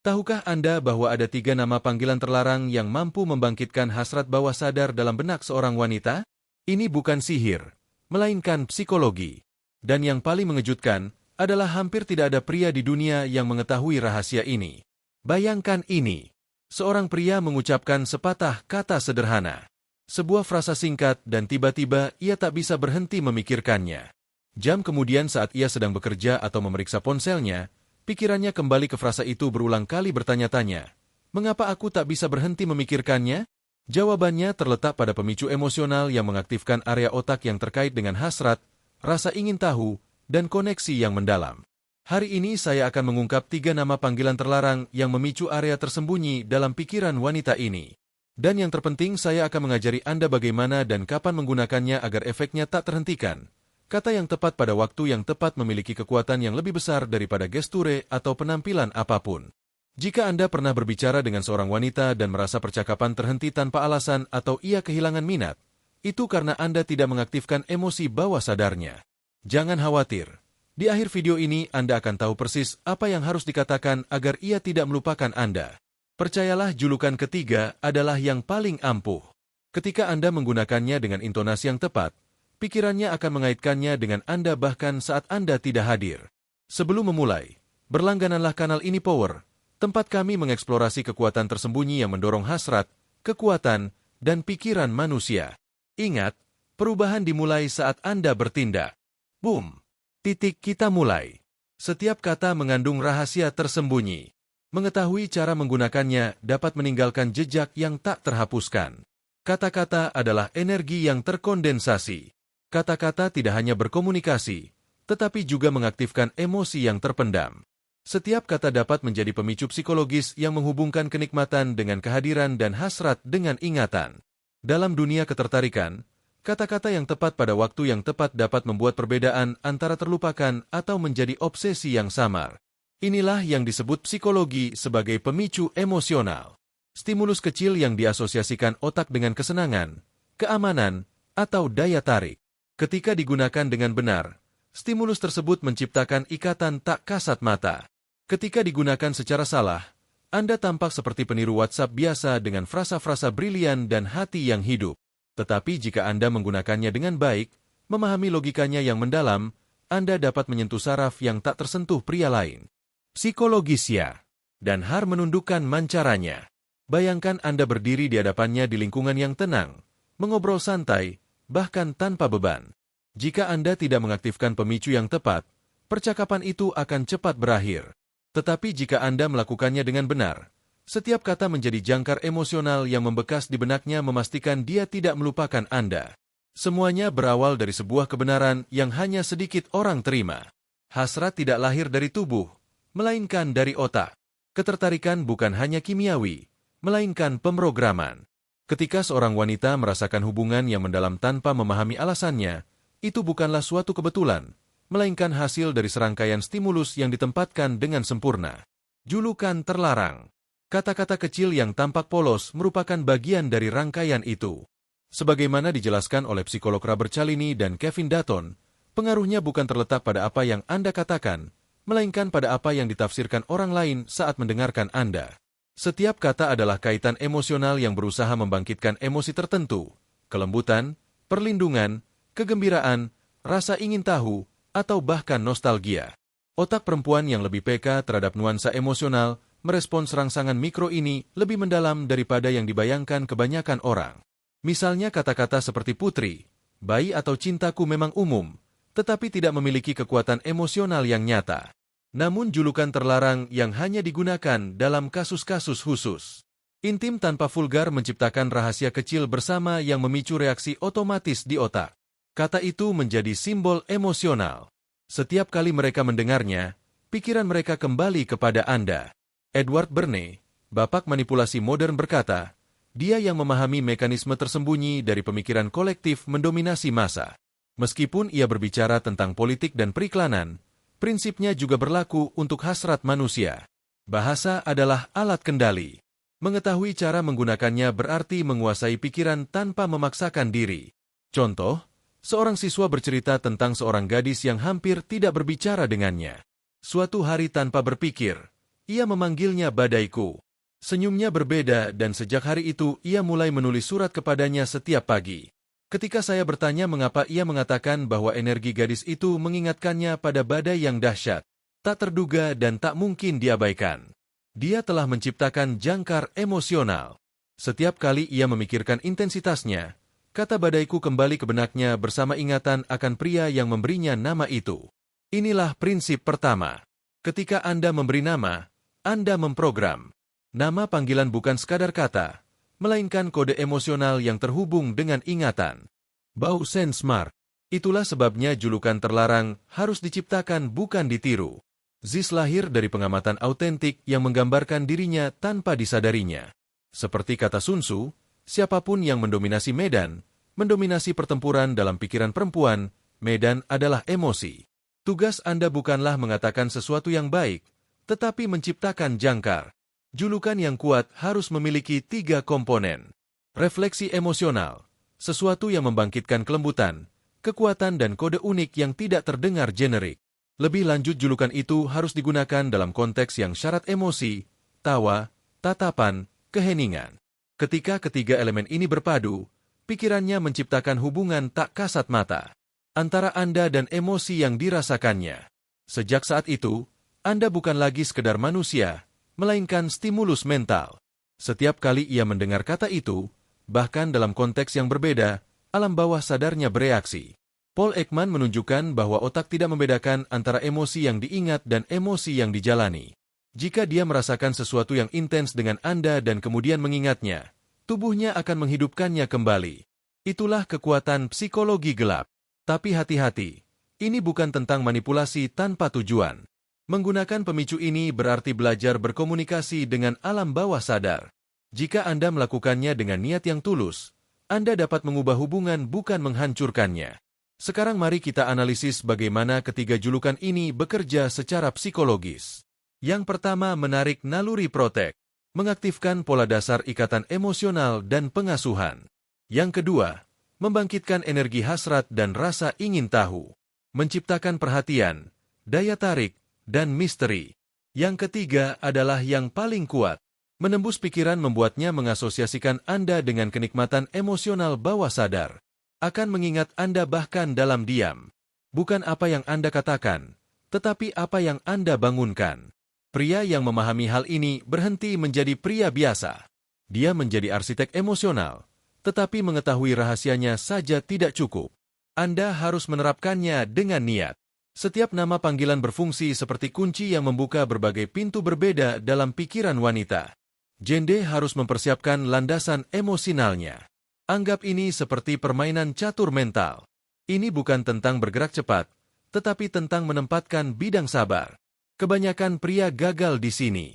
Tahukah Anda bahwa ada 3 nama panggilan terlarang yang mampu membangkitkan hasrat bawah sadar dalam benak seorang wanita? Ini bukan sihir, melainkan psikologi. Dan yang paling mengejutkan adalah hampir tidak ada pria di dunia yang mengetahui rahasia ini. Bayangkan ini, seorang pria mengucapkan sepatah kata sederhana. Sebuah frasa singkat dan tiba-tiba ia tak bisa berhenti memikirkannya. Jam kemudian saat ia sedang bekerja atau memeriksa ponselnya, pikirannya kembali ke frasa itu berulang kali bertanya-tanya. Mengapa aku tak bisa berhenti memikirkannya? Jawabannya terletak pada pemicu emosional yang mengaktifkan area otak yang terkait dengan hasrat, rasa ingin tahu, dan koneksi yang mendalam. Hari ini saya akan mengungkap 3 nama panggilan terlarang yang memicu area tersembunyi dalam pikiran wanita ini. Dan yang terpenting saya akan mengajari Anda bagaimana dan kapan menggunakannya agar efeknya tak terhentikan. Kata yang tepat pada waktu yang tepat memiliki kekuatan yang lebih besar daripada gesture atau penampilan apapun. Jika Anda pernah berbicara dengan seorang wanita dan merasa percakapan terhenti tanpa alasan atau ia kehilangan minat, itu karena Anda tidak mengaktifkan emosi bawah sadarnya. Jangan khawatir. Di akhir video ini Anda akan tahu persis apa yang harus dikatakan agar ia tidak melupakan Anda. Percayalah, julukan ketiga adalah yang paling ampuh. Ketika Anda menggunakannya dengan intonasi yang tepat, pikirannya akan mengaitkannya dengan Anda bahkan saat Anda tidak hadir. Sebelum memulai, berlanggananlah kanal ini Power, tempat kami mengeksplorasi kekuatan tersembunyi yang mendorong hasrat, kekuatan, dan pikiran manusia. Ingat, perubahan dimulai saat Anda bertindak. Boom! Kita mulai. Setiap kata mengandung rahasia tersembunyi. Mengetahui cara menggunakannya dapat meninggalkan jejak yang tak terhapuskan. Kata-kata adalah energi yang terkondensasi. Kata-kata tidak hanya berkomunikasi, tetapi juga mengaktifkan emosi yang terpendam. Setiap kata dapat menjadi pemicu psikologis yang menghubungkan kenikmatan dengan kehadiran dan hasrat dengan ingatan. Dalam dunia ketertarikan, kata-kata yang tepat pada waktu yang tepat dapat membuat perbedaan antara terlupakan atau menjadi obsesi yang samar. Inilah yang disebut psikologi sebagai pemicu emosional. Stimulus kecil yang diasosiasikan otak dengan kesenangan, keamanan, atau daya tarik. Ketika digunakan dengan benar, stimulus tersebut menciptakan ikatan tak kasat mata. Ketika digunakan secara salah, Anda tampak seperti peniru WhatsApp biasa dengan frasa-frasa brilian dan hati yang hidup. Tetapi jika Anda menggunakannya dengan baik, memahami logikanya yang mendalam, Anda dapat menyentuh saraf yang tak tersentuh pria lain. Psikologisnya, dan Har menundukkan mancaranya. Bayangkan Anda berdiri di hadapannya di lingkungan yang tenang, mengobrol santai, bahkan tanpa beban. Jika Anda tidak mengaktifkan pemicu yang tepat, percakapan itu akan cepat berakhir. Tetapi jika Anda melakukannya dengan benar, setiap kata menjadi jangkar emosional yang membekas di benaknya memastikan dia tidak melupakan Anda. Semuanya berawal dari sebuah kebenaran yang hanya sedikit orang terima. Hasrat tidak lahir dari tubuh, melainkan dari otak. Ketertarikan bukan hanya kimiawi, melainkan pemrograman. Ketika seorang wanita merasakan hubungan yang mendalam tanpa memahami alasannya, itu bukanlah suatu kebetulan, melainkan hasil dari serangkaian stimulus yang ditempatkan dengan sempurna. Julukan terlarang. Kata-kata kecil yang tampak polos merupakan bagian dari rangkaian itu. Sebagaimana dijelaskan oleh psikolog Robert Cialdini dan Kevin Dutton, pengaruhnya bukan terletak pada apa yang Anda katakan, melainkan pada apa yang ditafsirkan orang lain saat mendengarkan Anda. Setiap kata adalah kaitan emosional yang berusaha membangkitkan emosi tertentu, kelembutan, perlindungan, kegembiraan, rasa ingin tahu, atau bahkan nostalgia. Otak perempuan yang lebih peka terhadap nuansa emosional merespons rangsangan mikro ini lebih mendalam daripada yang dibayangkan kebanyakan orang. Misalnya kata-kata seperti putri, bayi atau cintaku memang umum, tetapi tidak memiliki kekuatan emosional yang nyata. Namun julukan terlarang yang hanya digunakan dalam kasus-kasus khusus. Intim tanpa vulgar menciptakan rahasia kecil bersama yang memicu reaksi otomatis di otak. Kata itu menjadi simbol emosional. Setiap kali mereka mendengarnya, pikiran mereka kembali kepada Anda. Edward Bernays, bapak manipulasi modern berkata, dia yang memahami mekanisme tersembunyi dari pemikiran kolektif mendominasi massa. Meskipun ia berbicara tentang politik dan periklanan, prinsipnya juga berlaku untuk hasrat manusia. Bahasa adalah alat kendali. Mengetahui cara menggunakannya berarti menguasai pikiran tanpa memaksakan diri. Contoh, seorang siswa bercerita tentang seorang gadis yang hampir tidak berbicara dengannya. Suatu hari tanpa berpikir, Ia memanggilnya badaiku. Senyumnya berbeda dan sejak hari itu ia mulai menulis surat kepadanya setiap pagi. Ketika saya bertanya mengapa, ia mengatakan bahwa energi gadis itu mengingatkannya pada badai yang dahsyat, tak terduga dan tak mungkin diabaikan. Dia telah menciptakan jangkar emosional. Setiap kali ia memikirkan intensitasnya, kata badaiku kembali ke benaknya bersama ingatan akan pria yang memberinya nama itu. Inilah prinsip pertama. Ketika Anda memberi nama, Anda memprogram. Nama panggilan bukan sekadar kata, melainkan kode emosional yang terhubung dengan ingatan. Bau Sen Smart. Itulah sebabnya julukan terlarang harus diciptakan bukan ditiru. Ziz lahir dari pengamatan autentik yang menggambarkan dirinya tanpa disadarinya. Seperti kata Sun Tzu, siapapun yang mendominasi medan, mendominasi pertempuran dalam pikiran perempuan, medan adalah emosi. Tugas Anda bukanlah mengatakan sesuatu yang baik, tetapi menciptakan jangkar. Julukan yang kuat harus memiliki 3 komponen. Refleksi emosional, sesuatu yang membangkitkan kelembutan, kekuatan dan kode unik yang tidak terdengar generik. Lebih lanjut, julukan itu harus digunakan dalam konteks yang syarat emosi, tawa, tatapan, keheningan. Ketika ketiga elemen ini berpadu, pikirannya menciptakan hubungan tak kasat mata antara Anda dan emosi yang dirasakannya. Sejak saat itu, Anda bukan lagi sekedar manusia, melainkan stimulus mental. Setiap kali ia mendengar kata itu, bahkan dalam konteks yang berbeda, alam bawah sadarnya bereaksi. Paul Ekman menunjukkan bahwa otak tidak membedakan antara emosi yang diingat dan emosi yang dijalani. Jika dia merasakan sesuatu yang intens dengan Anda dan kemudian mengingatnya, tubuhnya akan menghidupkannya kembali. Itulah kekuatan psikologi gelap. Tapi hati-hati, ini bukan tentang manipulasi tanpa tujuan. Menggunakan pemicu ini berarti belajar berkomunikasi dengan alam bawah sadar. Jika Anda melakukannya dengan niat yang tulus, Anda dapat mengubah hubungan bukan menghancurkannya. Sekarang mari kita analisis bagaimana ketiga julukan ini bekerja secara psikologis. Yang pertama, menarik naluri protek, mengaktifkan pola dasar ikatan emosional dan pengasuhan. Yang kedua, membangkitkan energi hasrat dan rasa ingin tahu, menciptakan perhatian, daya tarik, dan misteri. Yang ketiga adalah yang paling kuat, menembus pikiran, membuatnya mengasosiasikan Anda dengan kenikmatan emosional bawah sadar. Akan mengingat Anda bahkan dalam diam. Bukan apa yang Anda katakan, tetapi apa yang Anda bangunkan. Pria yang memahami hal ini berhenti menjadi pria biasa. Dia menjadi arsitek emosional, tetapi mengetahui rahasianya saja tidak cukup. Anda harus menerapkannya dengan niat. Setiap nama panggilan berfungsi seperti kunci yang membuka berbagai pintu berbeda dalam pikiran wanita. Jende harus mempersiapkan landasan emosionalnya. Anggap ini seperti permainan catur mental. Ini bukan tentang bergerak cepat, tetapi tentang menempatkan bidang sabar. Kebanyakan pria gagal di sini.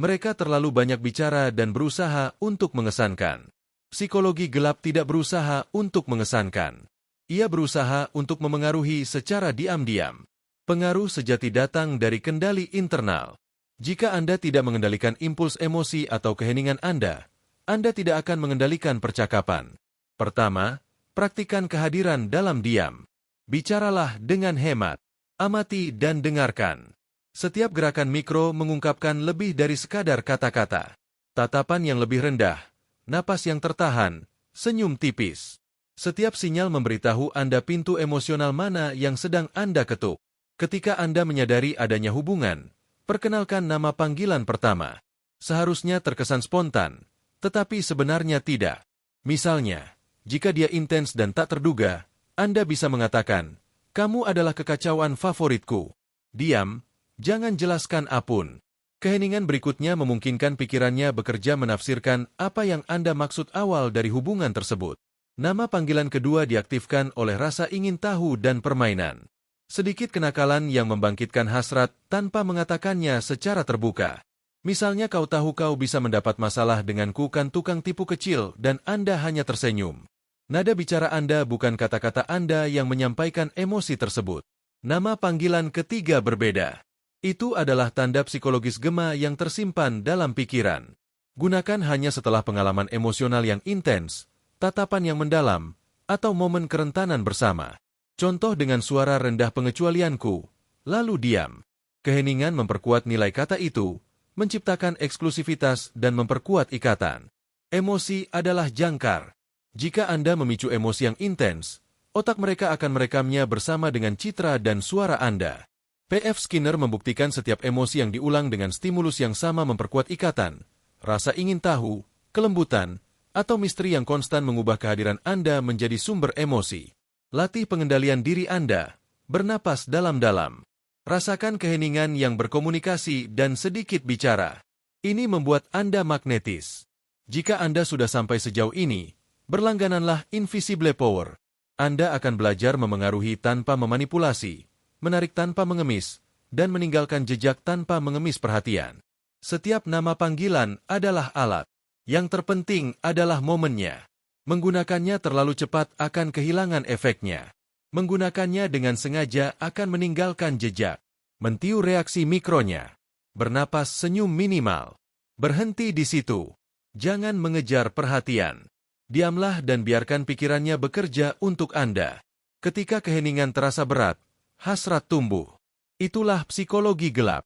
Mereka terlalu banyak bicara dan berusaha untuk mengesankan. Psikologi gelap tidak berusaha untuk mengesankan. Ia berusaha untuk memengaruhi secara diam-diam. Pengaruh sejati datang dari kendali internal. Jika Anda tidak mengendalikan impuls emosi atau keheningan Anda tidak akan mengendalikan percakapan. Pertama, praktikan kehadiran dalam diam. Bicaralah dengan hemat. Amati dan dengarkan. Setiap gerakan mikro mengungkapkan lebih dari sekadar kata-kata. Tatapan yang lebih rendah, napas yang tertahan, senyum tipis. Setiap sinyal memberitahu Anda pintu emosional mana yang sedang Anda ketuk. Ketika Anda menyadari adanya hubungan, perkenalkan nama panggilan pertama. Seharusnya terkesan spontan, tetapi sebenarnya tidak. Misalnya, jika dia intens dan tak terduga, Anda bisa mengatakan, "Kamu adalah kekacauan favoritku." Diam, jangan jelaskan apapun. Keheningan berikutnya memungkinkan pikirannya bekerja menafsirkan apa yang Anda maksud awal dari hubungan tersebut. Nama panggilan kedua diaktifkan oleh rasa ingin tahu dan permainan. Sedikit kenakalan yang membangkitkan hasrat tanpa mengatakannya secara terbuka. Misalnya, kau tahu kau bisa mendapat masalah denganku kan, tukang tipu kecil, dan Anda hanya tersenyum. Nada bicara Anda bukan kata-kata Anda yang menyampaikan emosi tersebut. Nama panggilan ketiga berbeda. Itu adalah tanda psikologis gema yang tersimpan dalam pikiran. Gunakan hanya setelah pengalaman emosional yang intens, tatapan yang mendalam, atau momen kerentanan bersama. Contoh dengan suara rendah pengecualianku, lalu diam. Keheningan memperkuat nilai kata itu, menciptakan eksklusivitas dan memperkuat ikatan. Emosi adalah jangkar. Jika Anda memicu emosi yang intens, otak mereka akan merekamnya bersama dengan citra dan suara Anda. P.F. Skinner membuktikan setiap emosi yang diulang dengan stimulus yang sama memperkuat ikatan. Rasa ingin tahu, kelembutan, atau misteri yang konstan mengubah kehadiran Anda menjadi sumber emosi. Latih pengendalian diri Anda. Bernapas dalam-dalam. Rasakan keheningan yang berkomunikasi dan sedikit bicara. Ini membuat Anda magnetis. Jika Anda sudah sampai sejauh ini, berlanggananlah Invisible Power. Anda akan belajar memengaruhi tanpa memanipulasi, menarik tanpa mengemis, dan meninggalkan jejak tanpa mengemis perhatian. Setiap nama panggilan adalah alat. Yang terpenting adalah momennya. Menggunakannya terlalu cepat akan kehilangan efeknya. Menggunakannya dengan sengaja akan meninggalkan jejak. Mentiup reaksi mikronya. Bernapas senyum minimal. Berhenti di situ. Jangan mengejar perhatian. Diamlah dan biarkan pikirannya bekerja untuk Anda. Ketika keheningan terasa berat, hasrat tumbuh. Itulah psikologi gelap.